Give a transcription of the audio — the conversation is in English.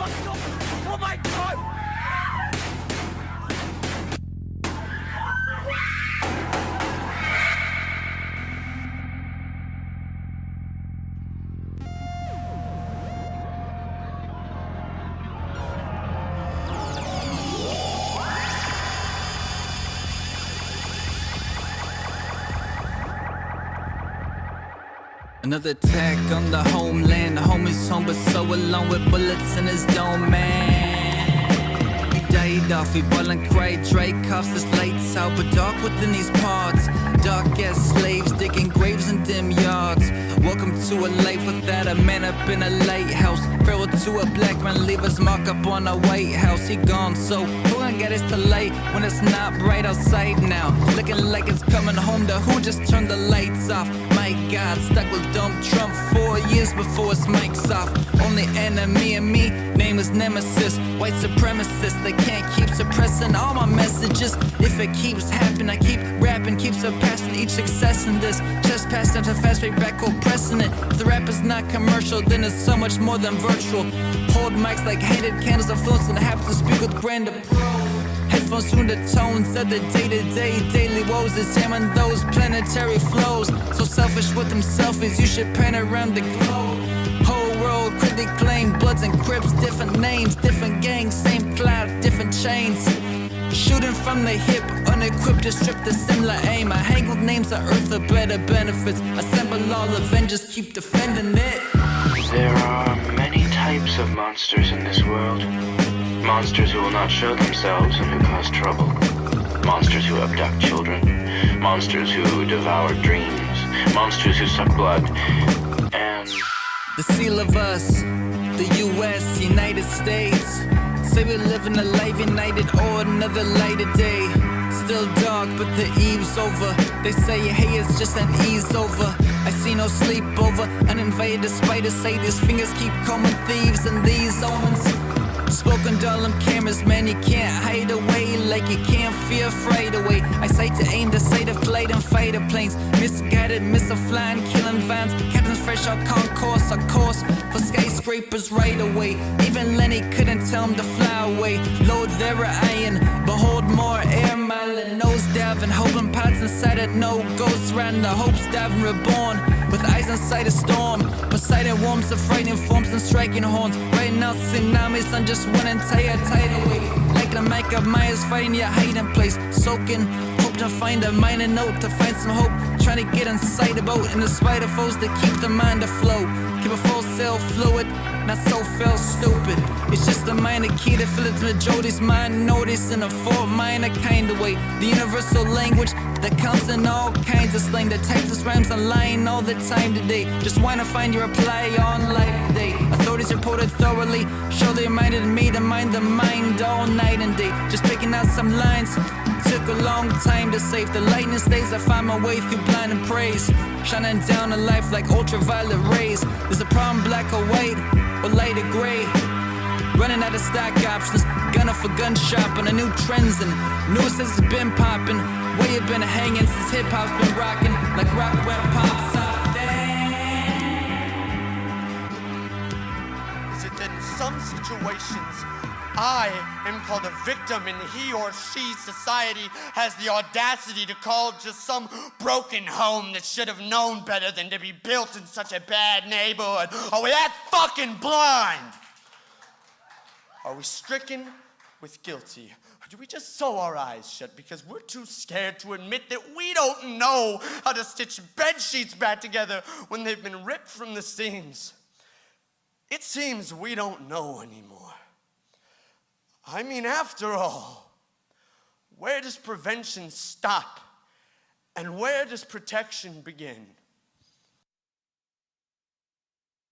Oh my God! Another attack on the homeland. The homie's home but so alone with bullets in his dome, man. He died off, he ballin' cry, Drake coughs, his lights out. But dark within these parts, dark as slaves digging graves in dim yards. Welcome to a life without a man up in a lighthouse. Farewell to a black man, leave his mark up on a White House. He gone, so who gonna get us to light when it's not bright outside now? Looking like it's coming home to who just turned the lights off. My God, stuck with dumb Trump 4 years before his mic's off. Only enemy of me, name is Nemesis. White supremacist, they can't keep suppressing all my messages. If it keeps happening, I keep rapping, keep surpassing each success in this. Just passed out a fast way back, cold pressing it. If the rap is not commercial, then it's so much more than virtual. Hold mics like handed candles, influence and have to speak with grand approach. Headphones tune the tones of the day-to-day daily woes, examine those planetary flows. So selfish with them selfies, you should panorama the globe. Whole world critic claim, bloods and crips, different names, different gangs, same cloud, different chains. Shooting from the hip, unequipped to strip the similar aim. I hang with names of earth for better benefits. Assemble all Avengers, keep defending it. There are many types of monsters in this world. Monsters who will not show themselves and who cause trouble. Monsters who abduct children. Monsters who devour dreams. Monsters who suck blood. And the seal of us, the US, United States. Say we live in a life united or another lighter day. Still dark, but the eve's over. They say, hey, it's just an ease over. I see no sleepover. Uninvited, the spiders say these fingers keep combing thieves and these omens. Spoken dull on cameras, man, you can't hide away like you can't fear afraid away. I sight to aim, the sight of flight and fighter planes. Misguided, missile flying, killing vans. Captains fresh out concourse, a course for skyscrapers right away. Even Lenny couldn't tell him to fly away. Load their iron, behold more air mile and nose diving. Hoping pots inside it, no ghosts riding. The hopes diving reborn with eyes inside a storm. Poseidon warms the frightening forms and striking horns. Right now, tsunamis on just one entire tidal wave. Like the Micah Myers fighting your hiding place. Soaking, hope to find a minor note, to find some hope. Trying to get inside a boat in the spite of foes to keep the mind afloat. Keep a full sail fluid, not so fell stupid. It's just a minor key to fill it to the Jody's mind. Notice in a Fort Minor kind of way. The universal language that comes in all kinds of slang. The Texas rhymes online all the time today. Just wanna find your reply on life today. Authorities reported thoroughly, surely reminded me to mind the mind all night and day. Just picking out some lines, took a long time to save. The lightning stays, I find my way through blind and praise. Shining down on life like ultraviolet rays. There's a problem, black or white, or light or gray. Running out of stock options, gunner for gun shop on a new trends and news since it's been popping. Where you been hanging since hip hop's been rocking, like rock went pops off. Is it that in some situations I am called a victim and he or she, society, has the audacity to call just some broken home that should have known better than to be built in such a bad neighborhood? Are we that fucking blind? Are we stricken with guilty? Or do we just sew our eyes shut because we're too scared to admit that we don't know how to stitch bed sheets back together when they've been ripped from the seams? It seems we don't know anymore. I mean, after all, where does prevention stop and where does protection begin?